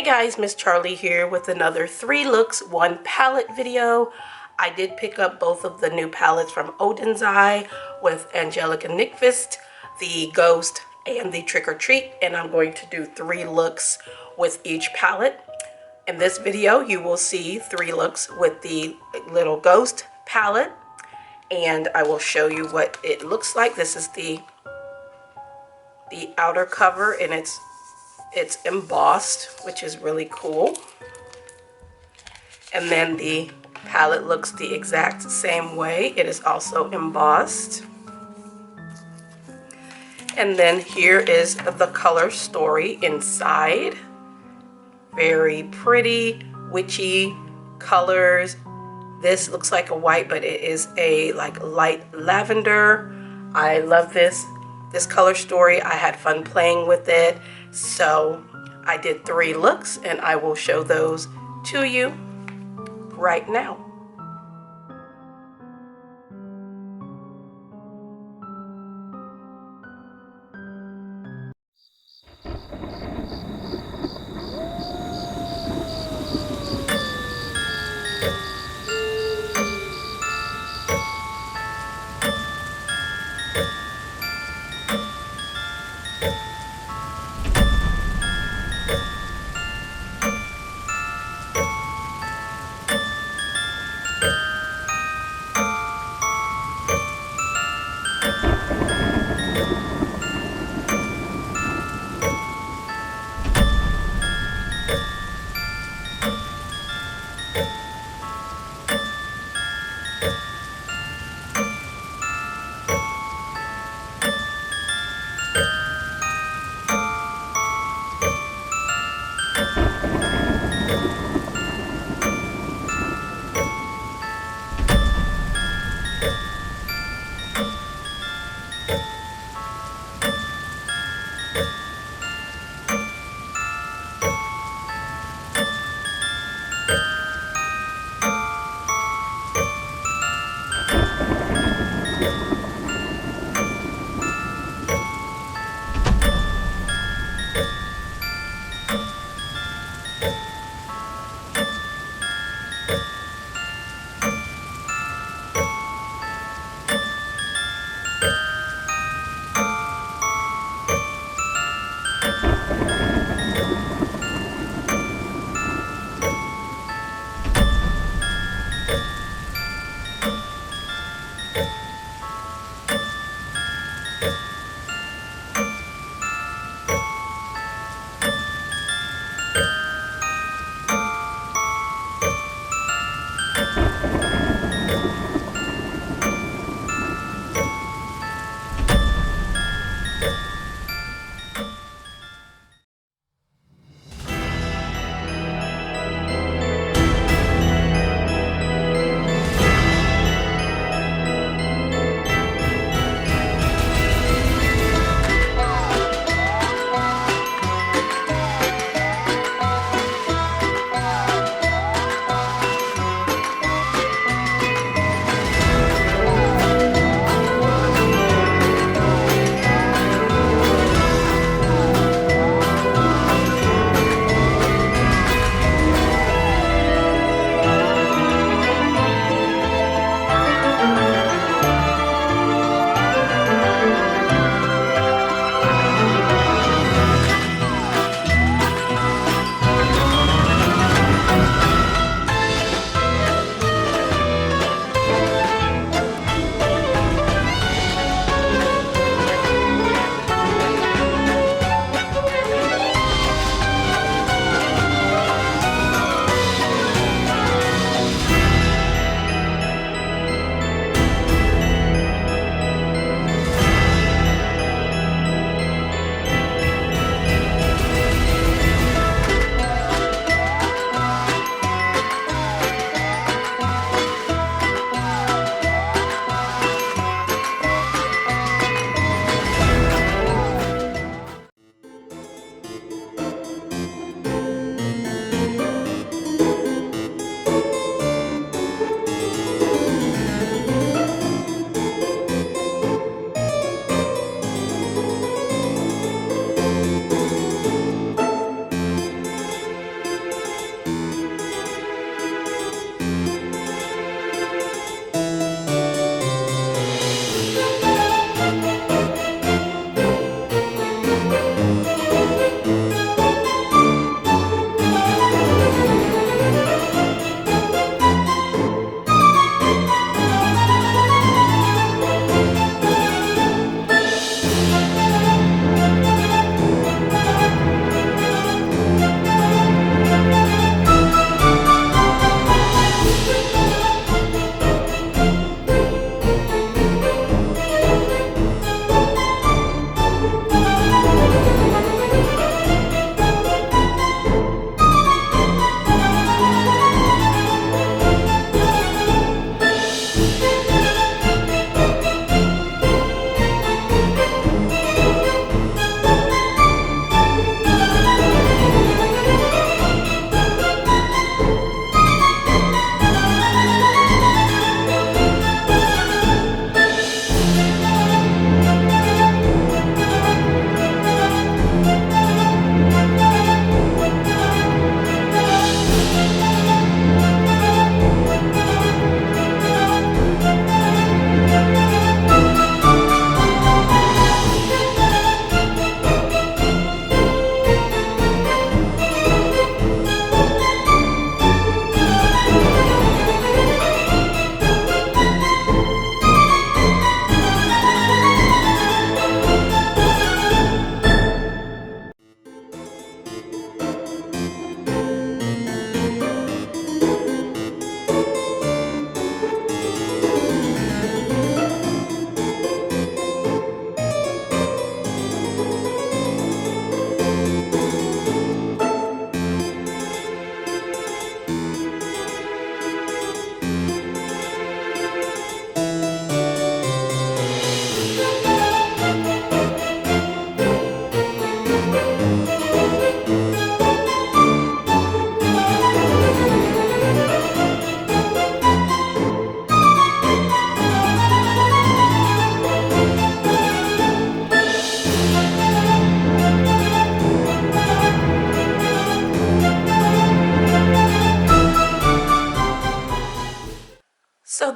Hey guys, Miss Charlie here with another 3 looks, 1 palette video. I did pick up both of the new palettes from Oden'S with Angelika Nyx, the Ghost and the Trick or Treat, and I'm going to do 3 looks with each palette. In this video, you will see 3 looks with the little Ghost palette, and I will show you what it looks like. This is the outer cover, and it's embossed, which is really cool. And then the palette looks the exact same way. It is also embossed. And then here is the color story inside. Very pretty, witchy colors. This looks like a white, but it is a like light lavender. I love this color story. I had fun playing with it. So I did 3 looks and I will show those to you right now.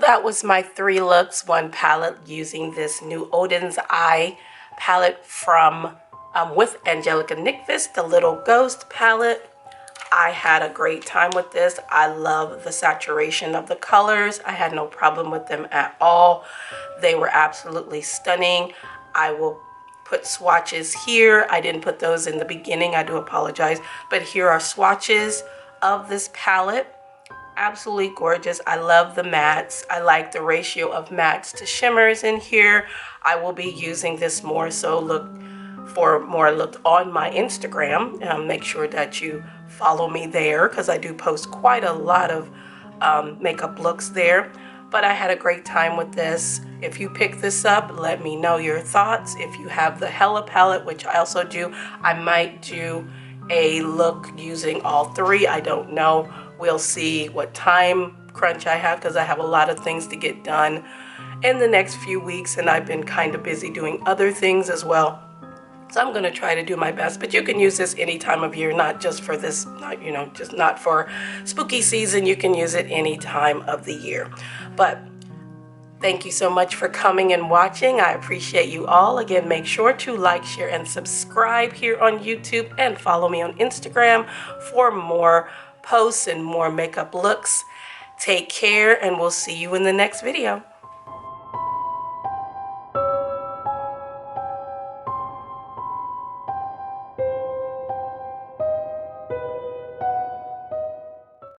that was my 3 looks, 1 palette using this new Oden'S Eye palette from with Angelika Nyx, the Little Ghost palette. I had a great time with this. I love the saturation of the colors. I had no problem with them at all. They were absolutely stunning. I will put swatches here. I didn't put those in the beginning. I do apologize. But here are swatches of this palette. Absolutely gorgeous. I love the mattes. I like the ratio of mattes to shimmers in here. I will be using this more, so look on my Instagram. Make sure that you follow me there because I do post quite a lot of makeup looks there. But I had a great time with this. If you pick this up, let me know your thoughts. If you have the Hella palette, which I also do, I might do a look using all 3. I don't know. We'll see what time crunch I have because I have a lot of things to get done in the next few weeks, and I've been kind of busy doing other things as well. So I'm going to try to do my best, but you can use this any time of year, not just for this, not for spooky season. You can use it any time of the year. But thank you so much for coming and watching. I appreciate you all. Again, make sure to like, share, and subscribe here on YouTube, and follow me on Instagram for more posts and more makeup looks. Take care, and we'll see you in the next video.